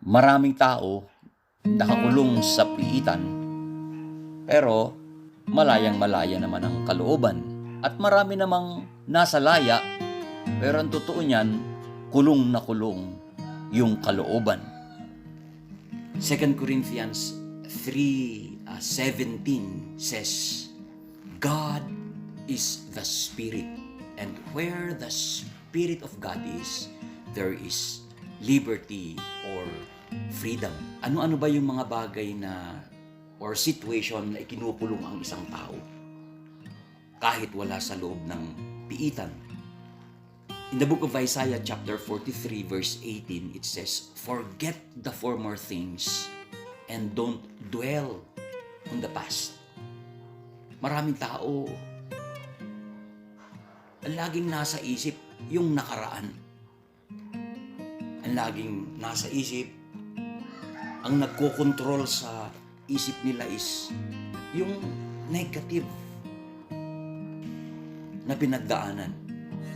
Maraming tao nakakulong sa piitan, pero malayang-malaya naman ang kalooban. At marami namang nasa laya, pero ang totoo niyan, kulong na kulong yung kalooban. 2 Corinthians 3:17 says, God is the Spirit, and where the Spirit of God is, there is liberty or freedom. Ano-ano ba yung mga bagay na or situation na ikinukulong ang isang tao kahit wala sa loob ng piitan? In the book of Isaiah chapter 43 verse 18, it says, forget the former things and don't dwell on the past. Maraming tao ang laging nasa isip yung nakaraan. Ang laging nasa isip, ang nagkokontrol sa isip nila is yung negative na pinagdaanan.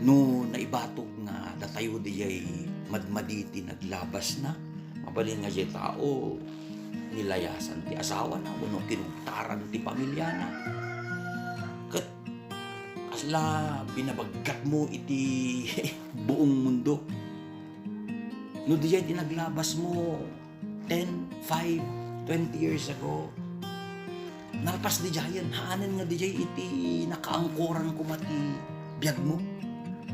No naibatog nga datayo diyay madmaditi naglabas na, mabalin nga siya tao, nilayasan ti asawa na, uno kinugtaran ti pamilya na. Kat asla binabagkat mo iti buong mundo. No diyay di naglabas mo 10, 5, 20 years ago, nalpas di jayan, haanan nga di jay iti nakaangkoran ko mati biyag mo.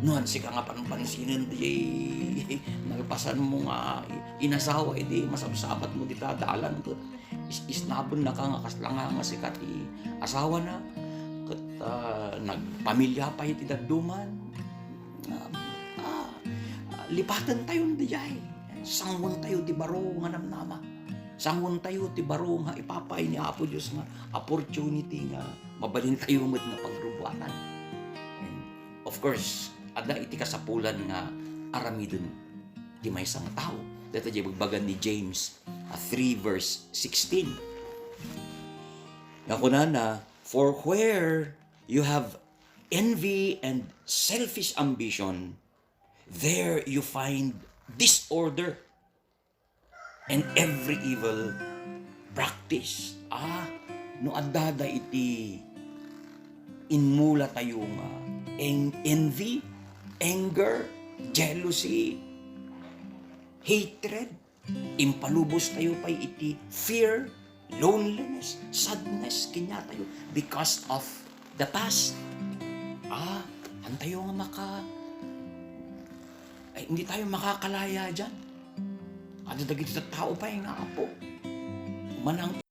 Noon si ka nga pansinan di nalpasan mo nga inasawa, iti masabsabat mo di tadalan ko. Isnabon na ka nga kaslanga nga si kati asawa na. Kat nagpamilya pa iti dadduman. Lipatan tayo di jay. Sangon tayo ti baro nga namnama. Sangon tayo ti baro nga ipapay ni Apo Diyos nga opportunity nga mabalin tayo met nga pagrubuatan. And of course, ada iti kasapulan nga aramidon ti maysang tao. Dito di bagbagan ni James 3 verse 16. Nakunana, for where you have envy and selfish ambition, there you find disorder and every evil practice. No adada iti inmula tayo nga envy, anger, jealousy, hatred, impalubos tayo pa iti fear, loneliness, sadness, kanya tayo because of the past. Antayo nga hindi tayo makakalaya dyan. Ada dagiti tao pa yung apo. Manang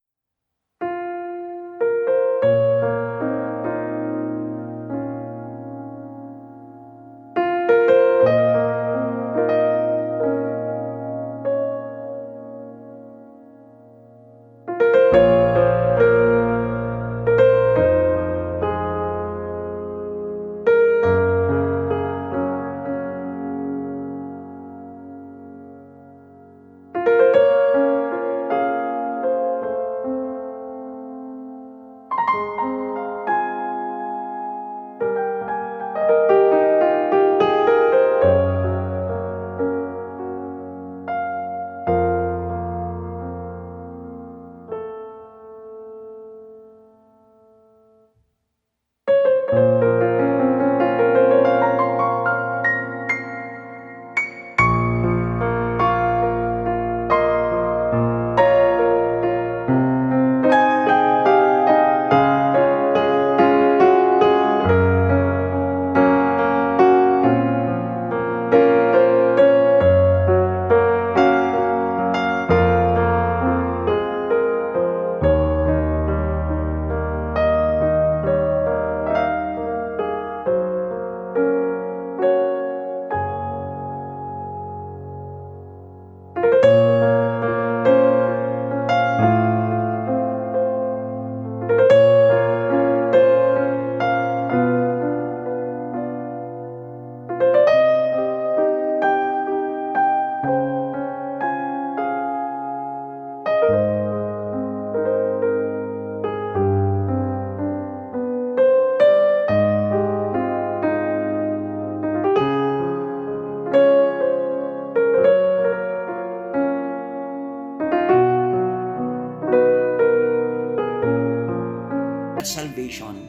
revelation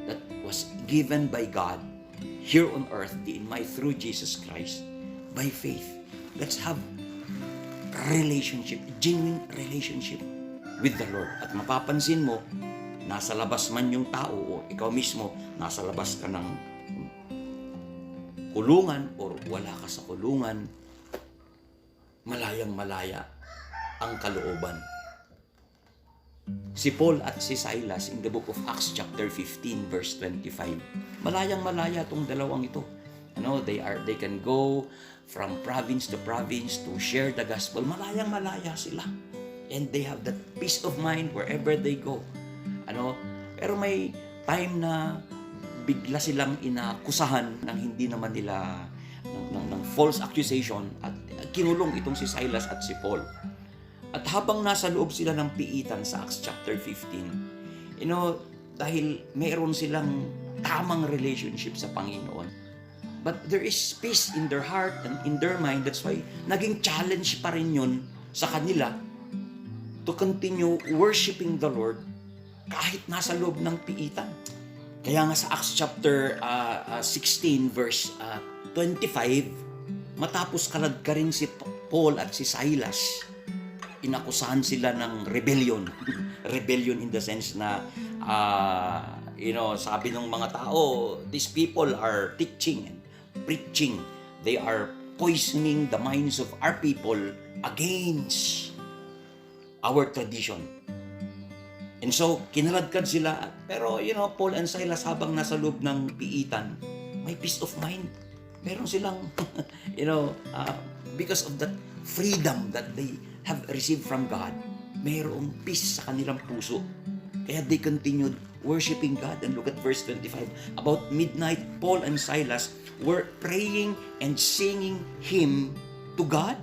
that was given by God here on earth, through Jesus Christ, by faith. Let's have relationship, genuine relationship with the Lord. At mapapansin mo, nasa labas man yung tao o ikaw mismo, nasa labas ka ng kulungan or wala ka sa kulungan, malayang malaya ang kalooban. Si Paul at si Silas in the book of Acts chapter 15 verse 25, malayang malaya tong dalawang ito. They can go from province to province to share the gospel. Malayang malaya sila. And they have that peace of mind wherever they go. Pero may time na bigla silang inakusahan ng hindi naman nila ng false accusation at kinulong itong si Silas at si Paul. At habang nasa loob sila ng piitan sa Acts chapter 15, dahil mayroon silang tamang relationship sa Panginoon, but there is peace in their heart and in their mind. That's why naging challenge pa rin yun sa kanila to continue worshiping the Lord kahit nasa loob ng piitan. Kaya nga sa Acts chapter 16 verse 25, matapos kaladkarin si Paul at si Silas, inakusahan sila ng rebellion. Rebellion in the sense na, sabi ng mga tao, these people are teaching and preaching. They are poisoning the minds of our people against our tradition. And so, kinaladkad sila. Pero, Paul and Silas habang nasa loob ng piitan, may peace of mind. Meron silang, because of that freedom that they have received from God, mayroong peace sa kanilang puso. Kaya they continued worshiping God. And look at verse 25. About midnight, Paul and Silas were praying and singing hymn to God,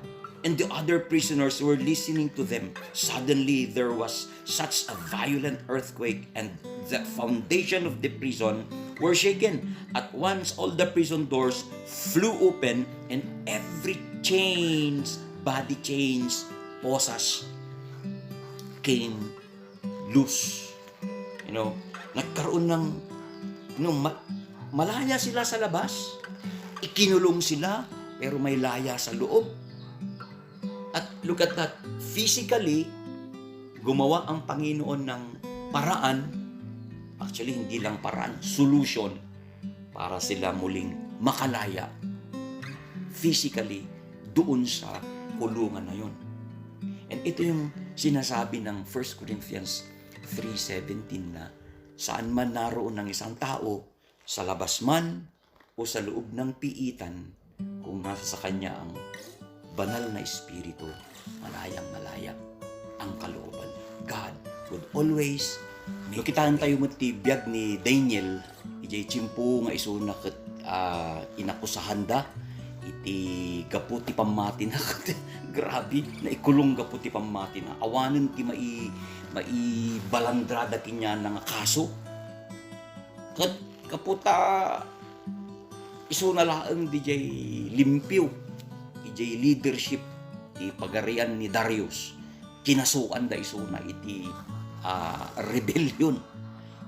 and the other prisoners were listening to them. Suddenly, there was such a violent earthquake, and the foundation of the prison were shaken. At once, all the prison doors flew open, and every body chains, posas, came loose. Nagkaroon ng, malaya sila sa labas, ikinulong sila, pero may laya sa loob. At look at that, physically, gumawa ang Panginoon ng paraan, actually hindi lang paraan, solution, para sila muling makalaya physically doon sa kulungan na yun. And ito yung sinasabi ng 1 Corinthians 3:17 na saan man naroon ng isang tao, sa labas man o sa loob ng piitan, kung nasa sa kanya ang banal na espiritu, malayang malaya ang kalooban. God would always make. Kitaan tayo mo tibiyag ni Daniel, ijay chimpo nga iso na inakusahan da, iti gaputi pamati na grabe na ikulong gaputi pamati na awanan ti maibalandrada kinya nga kaso kat kaputa iso na laeng dijay limpyo ijay leadership ti pagarian ni Darius, kinasukan da iso na iti rebellion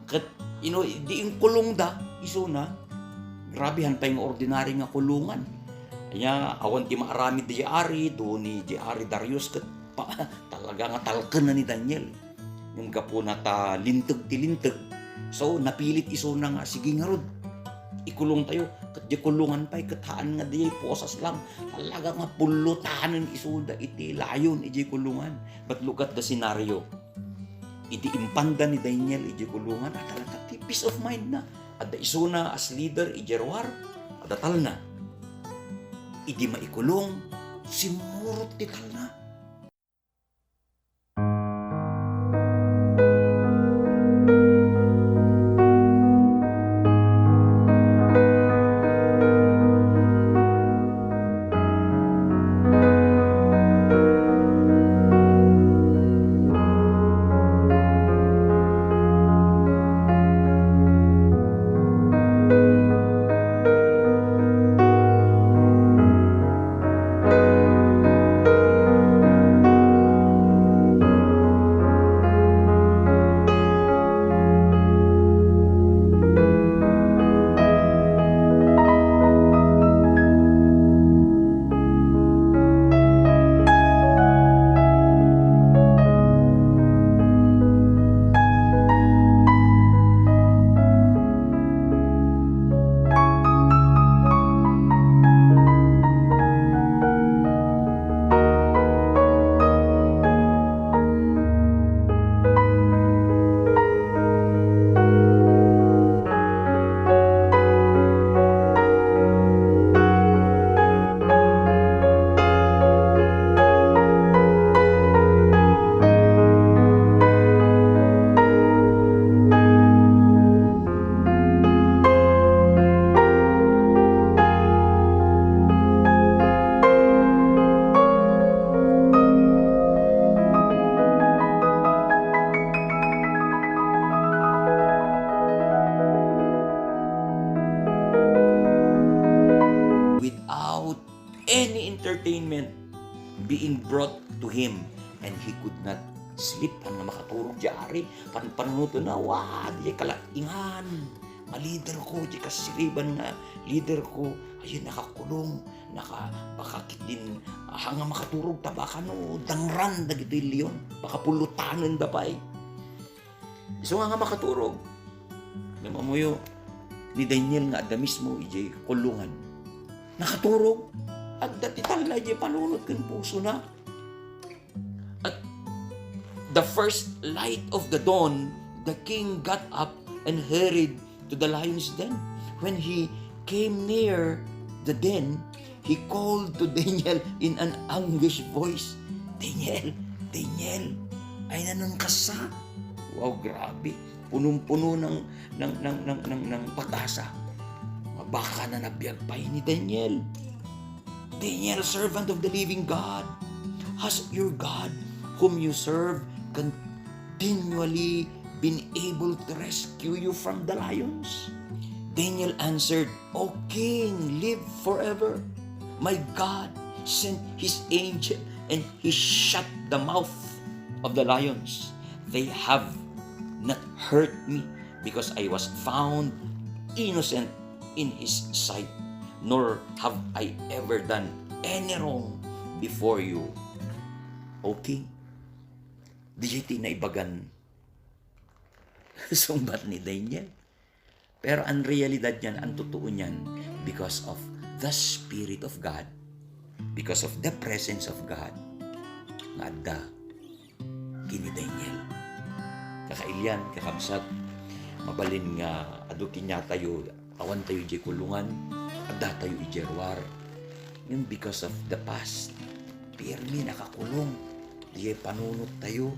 kat di ing kulong da iso na grabe hantay nga ordinary nga kulungan. Kaya awan ti maarami di Ari do ni Ari Darius ket talaga nga talken na ni Daniel. Yung gapo na ta linteg ti linteg. So napilit iso na nga sige nga rod. Ikulong tayo ket di kulungan pay ket haan nga di posas lang. Talaga nga pulutanen iso da iti layon iti kulungan. But look at the scenario. Iti impanda ni Daniel iti kulungan at talaga ti peace of mind na. At iso na as leader iti ruar at tal na. Idi maikulong, simurot ti tal na. being brought to him, and he could not sleep. Ang makaturog di ari, panunuto na, di kalaingan. Leader ko, di kasiliban nga, leader ko, ayun nakakulong, bakakit din, hanga makaturog, tabaka no, dangran, dagito yung leon, baka pulutanan dapay. So nga makaturog, namamuyo, ni Daniel nga, ada mismo, ijay kulungan. Nakaturog, at dati tala, ijay panunod kan puso na. At the first light of the dawn, the king got up and hurried to the lion's den. When he came near the den, he called to Daniel in an anguished voice, Daniel, Daniel, ay nanon ka sa? Wow, grabe. Punong-puno ng pag-asa. Baka na nabiyagpay ni Daniel. Daniel, servant of the living God, has your God, whom you serve, continually been able to rescue you from the lions? Daniel answered, O king, live forever. My God sent his angel and he shut the mouth of the lions. They have not hurt me because I was found innocent in his sight, nor have I ever done any wrong before you, O king. Di na ibagan sumbat ni Daniel. Pero ang realidad niyan, ang totoo niyan, because of the Spirit of God, because of the presence of God, nga adda kini Daniel. Kakailyan, kakabsat, mabalin nga, adukin niya tayo, awan tayo di kulungan, adda tayo ijerwar. Yun because of the past, pirmi nakakulong, di panunot tayo,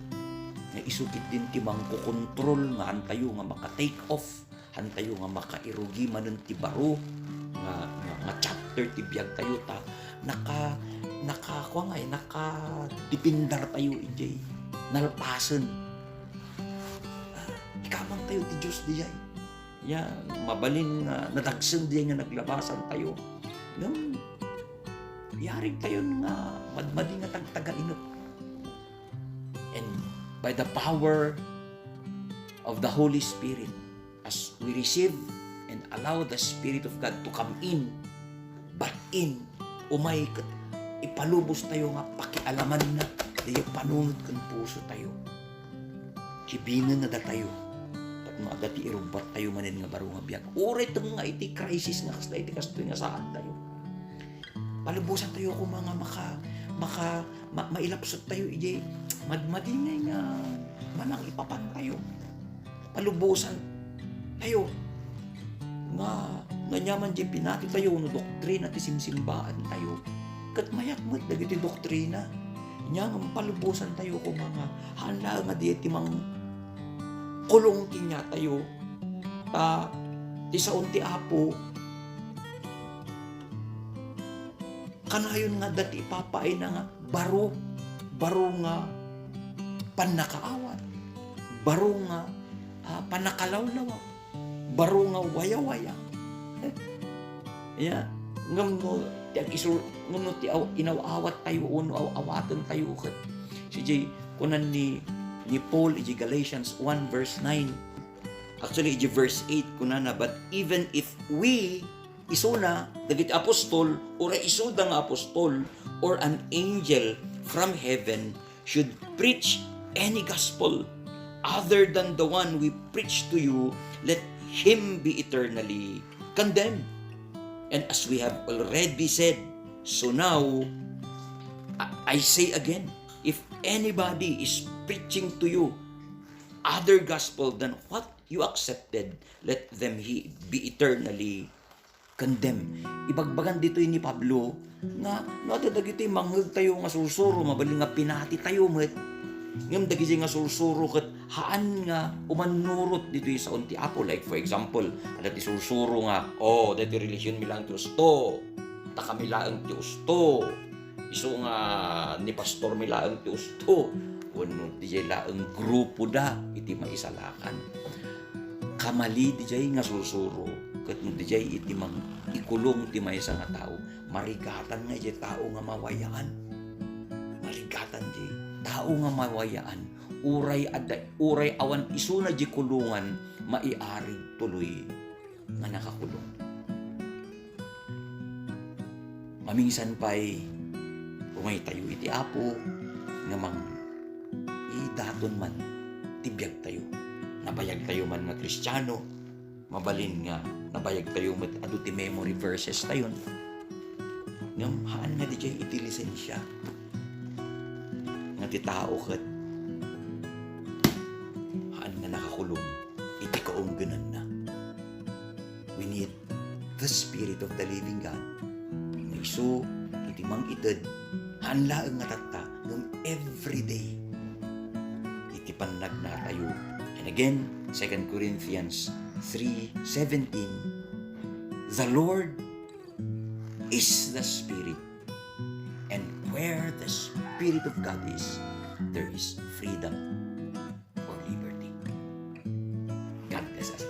nga isukit din timang kukontrol nga antayo nga maka-take off, antayo nga maka-irugi manon ti baro nga chapter ti biyag tayo ta nakadipindar tayo ijay nalpasen. Ikamang tayo ti Diyos dijay. Ya mabalin nga nadagsen dijay nga naglabasan tayo. Ngam yarig tayo nga madmadi nga tagtagainot. And by the power of the Holy Spirit, as we receive and allow the Spirit of God to come in, but in, umay, ipalubos tayo nga, pakialaman na, tayo panunod kan puso tayo. Kibinan na da tayo, at mga dati irumbat tayo manin nga baro nga biyag. Uray ito nga iti crisis nga, kasla iti kastoy nga saan tayo. Palubusan tayo kung mga mailapsot tayo, ijay, madmadingay nga manang ipapan tayo. Palubusan tayo nga nanyaman di pinati tayo no doktrina ti simsimbaan tayo. Kat mayakmat dagiti doktrina. Nya nga palubusan tayo kung mga hala nga di timang kulong kinya tayo. Ti saon ti apo kanayon nga dati ipapain na nga baro nga panakaawat, baro nga panakalawlawa, baro nga waya-waya. Ya, ngam no ti inawawat tayo uno awatan tayo ket. Si Jay kunan ni Paul iji Galatians 1 verse 9. Actually iji verse 8 kunana, but even if we isuna dagiti apostol or isuda nga apostol or an angel from heaven should preach any gospel other than the one we preach to you, let him be eternally condemned. And as we have already said, so now I say again, if anybody is preaching to you other gospel than what you accepted, let them be eternally condemned. Ibagbagan dito ni Pablo nga nadadagiti mangheg tayo nga sursuro, mabaling nga pinati tayo met. Ngem dagiti nga sursuro ket haan nga umanurot dito sa unti apo, like for example, ada ti sursuro nga dati religion mi lang ti usto, ta kami laeng ti usto. Isu nga ni pastor mi laeng ti usto. Wenno ti laeng grupo da iti maisalakan. Kamali di jay nga sursuro ket no di jay iti mang ikulong ti maysa nga tao, marigatan nga jay tao nga mawayaan. tao nga mawayaan, uray awan isuna di kulungan, maiarig tuloy nga nakakulong. Maminsan pa'y umay tayo iti apo, nga mang idaton man, tibiyag tayo. Nabayag tayo man nga Kristiyano, mabalin nga, nabayag tayo mat adu ti memory verses tayon. Ngam, haan nga di jay iti lisensya. Nga ti tao kat, haan nga nakakulong, iti kaungganan na. We need the Spirit of the living God. Isu, iti mang itad, hanlaang nga tatta, ng everyday, iti panag na tayo. And again, 2 Corinthians 3:17, the Lord is the Spirit, and where the Spirit of God is, there is freedom or liberty. God bless us.